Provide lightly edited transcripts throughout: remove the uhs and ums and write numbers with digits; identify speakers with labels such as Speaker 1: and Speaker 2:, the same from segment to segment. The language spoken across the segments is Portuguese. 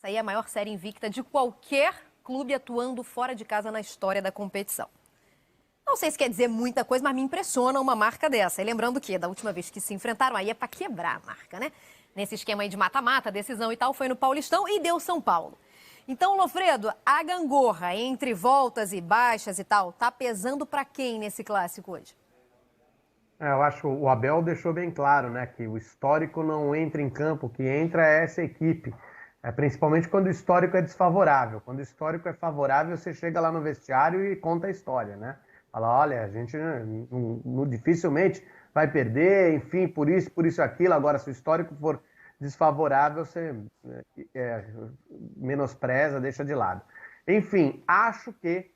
Speaker 1: Essa aí é a maior série invicta de qualquer clube atuando fora de casa na história da competição. Não sei se quer dizer muita coisa, mas me impressiona uma marca dessa. E lembrando que da última vez que se enfrentaram, aí é para quebrar a marca, né? Nesse esquema aí de mata-mata, decisão e tal, foi no Paulistão e deu São Paulo. Então, Lofredo, a gangorra entre voltas e baixas e tal, tá pesando para quem nesse clássico hoje?
Speaker 2: Eu acho que o Abel deixou bem claro, né, que o histórico não entra em campo, o que entra é essa equipe. Principalmente quando o histórico é desfavorável. Quando o histórico é favorável, você chega lá no vestiário e conta a história, né? Fala, olha, a gente dificilmente vai perder, enfim, por isso, aquilo. Agora, se o histórico for desfavorável, você menospreza, deixa de lado. Enfim, acho que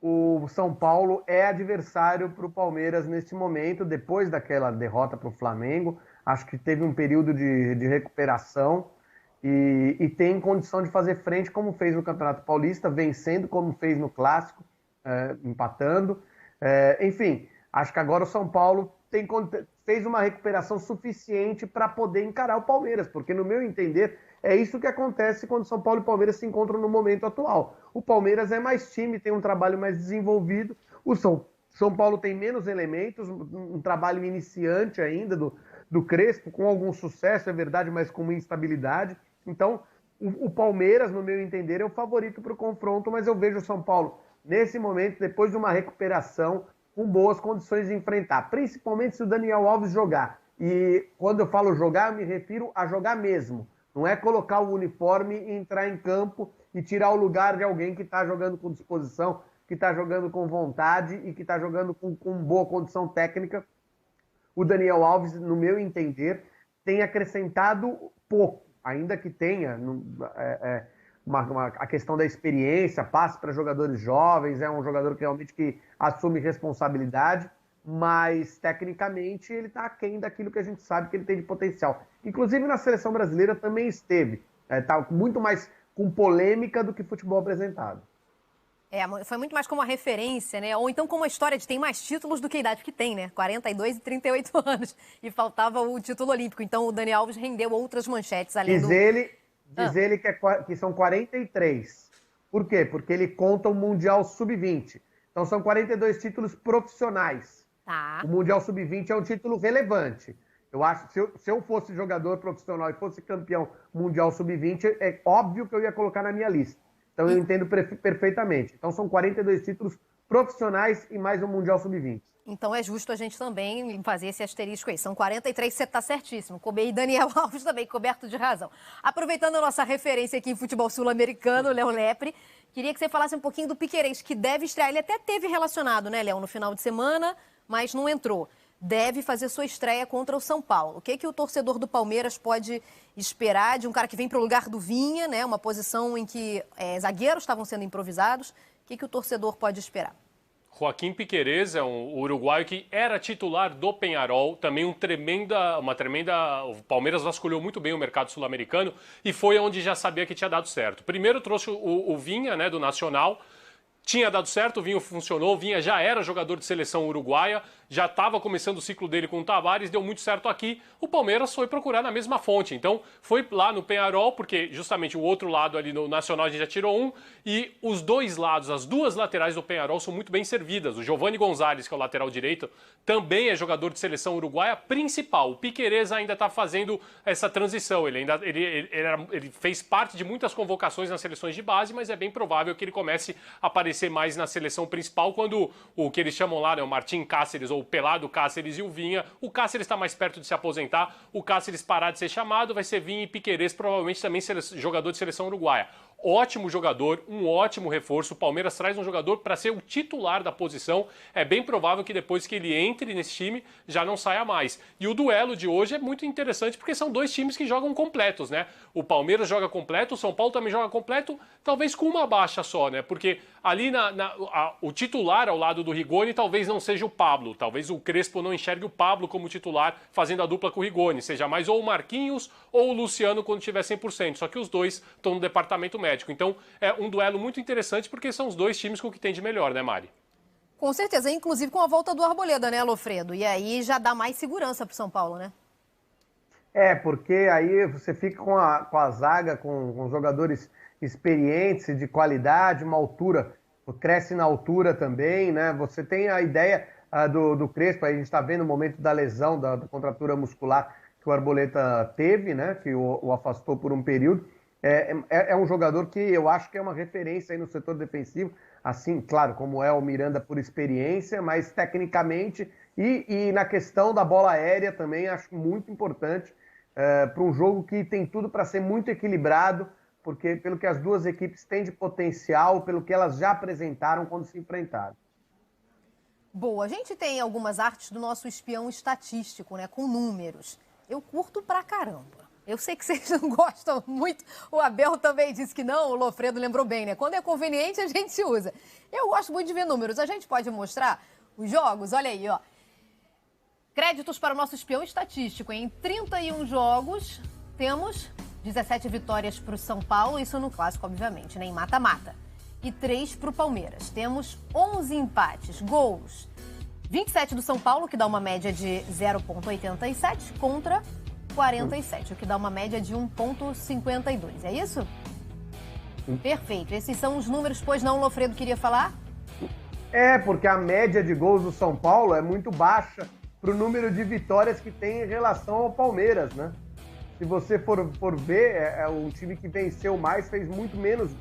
Speaker 2: o São Paulo é adversário para o Palmeiras neste momento, depois daquela derrota para o Flamengo. Acho que teve um período de recuperação e tem condição de fazer frente, como fez no Campeonato Paulista, vencendo, como fez no Clássico, empatando. Enfim, acho que agora o São Paulo fez uma recuperação suficiente para poder encarar o Palmeiras, porque, no meu entender, é isso que acontece quando São Paulo e Palmeiras se encontram no momento atual. O Palmeiras é mais time, tem um trabalho mais desenvolvido. O São Paulo tem menos elementos, um trabalho iniciante ainda do Crespo, com algum sucesso, é verdade, mas com uma instabilidade. Então, o Palmeiras, no meu entender, é o favorito para o confronto, mas eu vejo o São Paulo, nesse momento, depois de uma recuperação, com boas condições de enfrentar, principalmente se o Daniel Alves jogar. E quando eu falo jogar, eu me refiro a jogar mesmo. Não é colocar o uniforme e entrar em campo e tirar o lugar de alguém que está jogando com disposição, que está jogando com vontade e que está jogando com boa condição técnica. O Daniel Alves, no meu entender, tem acrescentado pouco, ainda que tenha a questão da experiência, passe para jogadores jovens, é um jogador que realmente que assume responsabilidade, mas tecnicamente ele está aquém daquilo que a gente sabe que ele tem de potencial. Inclusive na seleção brasileira também esteve, está muito mais com polêmica do que futebol apresentado.
Speaker 1: Foi muito mais como uma referência, né? Ou então como a história de tem mais títulos do que a idade que tem, né? 42 e 38 anos. E faltava o título olímpico. Então o Dani Alves rendeu outras manchetes além do...
Speaker 2: Diz ele que são 43. Por quê? Porque ele conta o Mundial Sub-20. Então são 42 títulos profissionais.
Speaker 1: Tá.
Speaker 2: O Mundial Sub-20 é um título relevante. Eu acho que se eu fosse jogador profissional e fosse campeão Mundial Sub-20, é óbvio que eu ia colocar na minha lista. Então eu entendo perfeitamente. Então são 42 títulos profissionais e mais um Mundial Sub-20.
Speaker 1: Então é justo a gente também fazer esse asterisco aí. São 43, você está certíssimo. E Daniel Alves também, coberto de razão. Aproveitando a nossa referência aqui em futebol sul-americano, Léo Lepre, queria que você falasse um pouquinho do Piquerez, que deve estrear. Ele até teve relacionado, né, Léo, no final de semana, mas não entrou. Deve fazer sua estreia contra o São Paulo. O que o torcedor do Palmeiras pode esperar de um cara que vem para o lugar do Vinha, né? Uma posição em que zagueiros estavam sendo improvisados. O que o torcedor pode esperar?
Speaker 3: Joaquim Piquerez é um uruguaio que era titular do Peñarol, também uma tremenda... O Palmeiras vasculhou muito bem o mercado sul-americano e foi onde já sabia que tinha dado certo. Primeiro trouxe o Vinha, né, do Nacional. Tinha dado certo, o Vinha funcionou, o Vinha já era jogador de seleção uruguaia, já estava começando o ciclo dele com o Tavares, deu muito certo aqui. O Palmeiras foi procurar na mesma fonte, então foi lá no Peñarol, porque justamente o outro lado ali no Nacional a gente já tirou um, e os dois lados, as duas laterais do Peñarol são muito bem servidas. O Giovanni Gonzalez, que é o lateral direito, também é jogador de seleção uruguaia principal. O Piquerez ainda está fazendo essa transição, ele fez parte de muitas convocações nas seleções de base, mas é bem provável que ele comece a aparecer mais na seleção principal quando o que eles chamam lá, né, o Martim Cáceres ou o Pelado Cáceres e o Vinha. O Cáceres está mais perto de se aposentar, o Cáceres parar de ser chamado, vai ser Vinha e Piquerez, provavelmente também jogador de seleção uruguaia. Ótimo jogador, um ótimo reforço. O Palmeiras traz um jogador para ser o titular da posição. É bem provável que depois que ele entre nesse time, já não saia mais. E o duelo de hoje é muito interessante porque são dois times que jogam completos, né? O Palmeiras joga completo, o São Paulo também joga completo, talvez com uma baixa só, né? Porque ali o titular ao lado do Rigoni talvez não seja o Pablo. Talvez o Crespo não enxergue o Pablo como titular fazendo a dupla com o Rigoni. Seja mais ou o Marquinhos ou o Luciano quando tiver 100%. Só que os dois estão no departamento médico. Então é um duelo muito interessante porque são os dois times com o que tem de melhor, né, Mari?
Speaker 1: Com certeza, inclusive com a volta do Arboleda, né, Lofredo? E aí já dá mais segurança para o São Paulo, né?
Speaker 2: Porque aí você fica com a zaga, com jogadores experientes, e de qualidade, uma altura, cresce na altura também, né? Você tem a ideia do Crespo, aí a gente está vendo o momento da lesão, da contratura muscular que o Arboleta teve, né? Que o afastou por um período. É um jogador que eu acho que é uma referência aí no setor defensivo, assim, claro, como é o Miranda por experiência, mas tecnicamente e na questão da bola aérea também acho muito importante para um jogo que tem tudo para ser muito equilibrado, porque pelo que as duas equipes têm de potencial, pelo que elas já apresentaram quando se enfrentaram.
Speaker 1: Boa, a gente tem algumas artes do nosso espião estatístico, né, com números. Eu curto pra caramba. Eu sei que vocês não gostam muito, o Abel também disse que não, o Lofredo lembrou bem, né? Quando é conveniente, a gente usa. Eu gosto muito de ver números. A gente pode mostrar os jogos? Olha aí, ó. Créditos para o nosso espião estatístico. Em 31 jogos, temos 17 vitórias para o São Paulo, isso no clássico, obviamente, né? Em mata-mata. E 3 para o Palmeiras. Temos 11 empates, gols. 27 do São Paulo, que dá uma média de 0,87, contra 47, o que dá uma média de 1,52. É isso? Perfeito. Esses são os números, pois não, o Lofredo queria falar?
Speaker 2: Porque a média de gols do São Paulo é muito baixa para o número de vitórias que tem em relação ao Palmeiras, né? Se você for ver, o time que venceu mais fez muito menos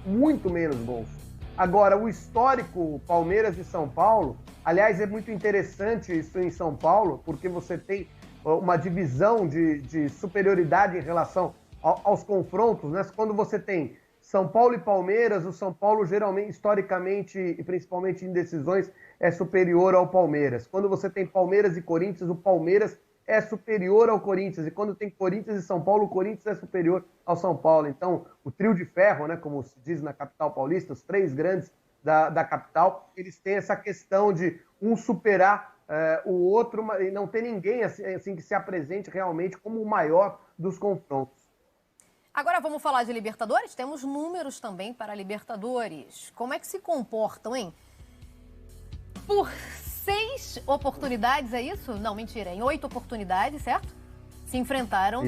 Speaker 2: gols. Agora, o histórico Palmeiras e São Paulo, aliás, é muito interessante isso em São Paulo, porque você tem uma divisão de superioridade em relação aos confrontos, né? Quando você tem São Paulo e Palmeiras, o São Paulo geralmente, historicamente e principalmente em decisões, é superior ao Palmeiras. Quando você tem Palmeiras e Corinthians, o Palmeiras é superior ao Corinthians. E quando tem Corinthians e São Paulo, o Corinthians é superior ao São Paulo. Então, o trio de ferro, né, como se diz na capital paulista, os três grandes da capital, eles têm essa questão de um superar o outro e não ter ninguém assim que se apresente realmente como o maior dos confrontos.
Speaker 1: Agora vamos falar de Libertadores? Temos números também para Libertadores. Como é que se comportam, hein? Por 6 oportunidades, é isso? Não, mentira. Em 8 oportunidades, certo? Se enfrentaram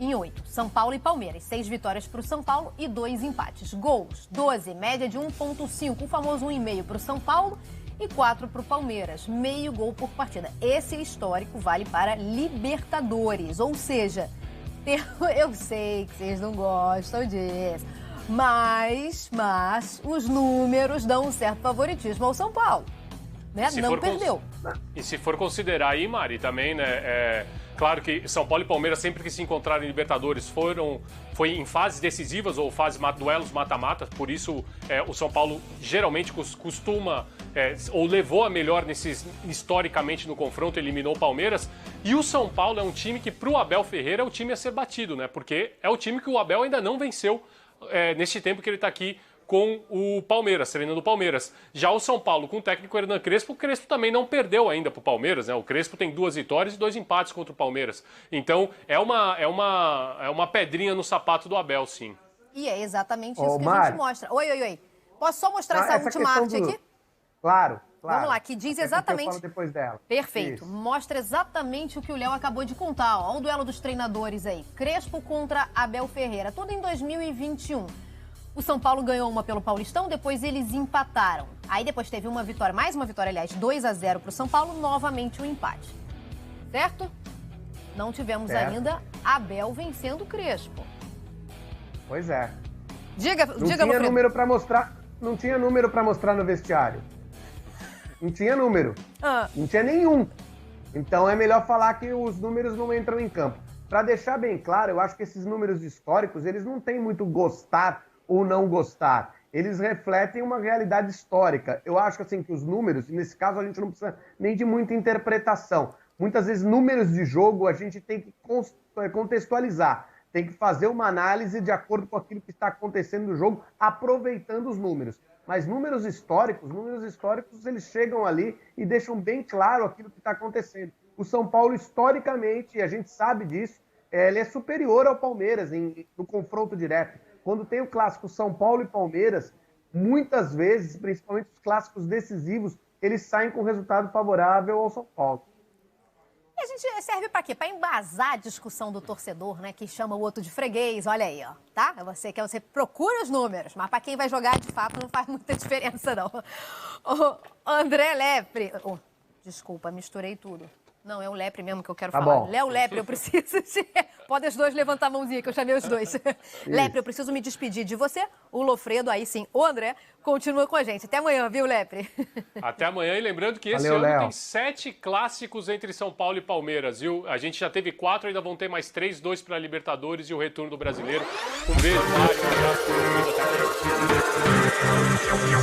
Speaker 1: em 8. São Paulo e Palmeiras. 6 vitórias para o São Paulo e 2 empates. Gols, 12, média de 1,5. O famoso 1,5 para o São Paulo e 4 para o Palmeiras. Meio gol por partida. Esse histórico vale para Libertadores. Ou seja, eu sei que vocês não gostam disso, mas os números dão um certo favoritismo ao São Paulo. Né? Não perdeu.
Speaker 3: E se for considerar aí, Mari, também, né? Claro que São Paulo e Palmeiras, sempre que se encontraram em Libertadores, foi em fases decisivas ou duelos mata-mata. Por isso, o São Paulo geralmente costuma, ou levou a melhor historicamente no confronto, eliminou o Palmeiras. E o São Paulo é um time que, para o Abel Ferreira, é o time a ser batido, né? Porque é o time que o Abel ainda não venceu neste tempo que ele está aqui com o Palmeiras, treinando o Palmeiras. Já o São Paulo, com o técnico Hernan Crespo, o Crespo também não perdeu ainda para o Palmeiras, né? O Crespo tem 2 vitórias e 2 empates contra o Palmeiras. Então, é uma pedrinha no sapato do Abel, sim.
Speaker 1: E é exatamente isso que a gente mostra. Oi. Posso só mostrar essa última arte aqui?
Speaker 2: Claro.
Speaker 1: Vamos lá, que diz exatamente...
Speaker 2: Eu falo depois dela.
Speaker 1: Perfeito. Isso. Mostra exatamente o que o Léo acabou de contar. Olha o duelo dos treinadores aí. Crespo contra Abel Ferreira. Tudo em 2021. O São Paulo ganhou uma pelo Paulistão, depois eles empataram. Aí depois teve uma vitória, mais uma vitória, aliás, 2-0 para o São Paulo, novamente um empate. Certo? Não tivemos ainda Abel vencendo o Crespo.
Speaker 2: Pois é.
Speaker 1: Diga,
Speaker 2: não tinha número para mostrar. Não tinha número para mostrar no vestiário. Não tinha número. Não tinha nenhum. Então é melhor falar que os números não entram em campo. Para deixar bem claro, eu acho que esses números históricos, eles não têm muito gostar ou não gostar. Eles refletem uma realidade histórica. Eu acho assim, que os números, nesse caso a gente não precisa nem de muita interpretação. Muitas vezes números de jogo a gente tem que contextualizar, tem que fazer uma análise de acordo com aquilo que está acontecendo no jogo, aproveitando os números. Mas números históricos, eles chegam ali e deixam bem claro aquilo que está acontecendo. O São Paulo, historicamente, e a gente sabe disso, ele é superior ao Palmeiras no confronto direto. Quando tem o clássico São Paulo e Palmeiras, muitas vezes, principalmente os clássicos decisivos, eles saem com resultado favorável ao São Paulo.
Speaker 1: a gente serve para quê? Para embasar a discussão do torcedor, né? Que chama o outro de freguês, olha aí, ó, tá? Você procura os números, mas para quem vai jogar, de fato, não faz muita diferença, não. O André Lepre... Oh, desculpa, misturei tudo. Não, é o Lepre mesmo que eu quero falar.
Speaker 2: Bom.
Speaker 1: Léo Lepre, eu preciso de... Podem os dois levantar a mãozinha, que eu chamei os dois. Lepre, eu preciso me despedir de você. O Lofredo, aí sim, o André, continua com a gente. Até amanhã, viu, Lepre?
Speaker 3: Até amanhã. E lembrando que esse
Speaker 2: Valeu,
Speaker 3: ano
Speaker 2: Léo.
Speaker 3: tem 7 clássicos entre São Paulo e Palmeiras, viu? A gente já teve 4, ainda vão ter mais 3, 2 para Libertadores e o retorno do Brasileiro. Um beijo, Mário. Um abraço. Até amanhã.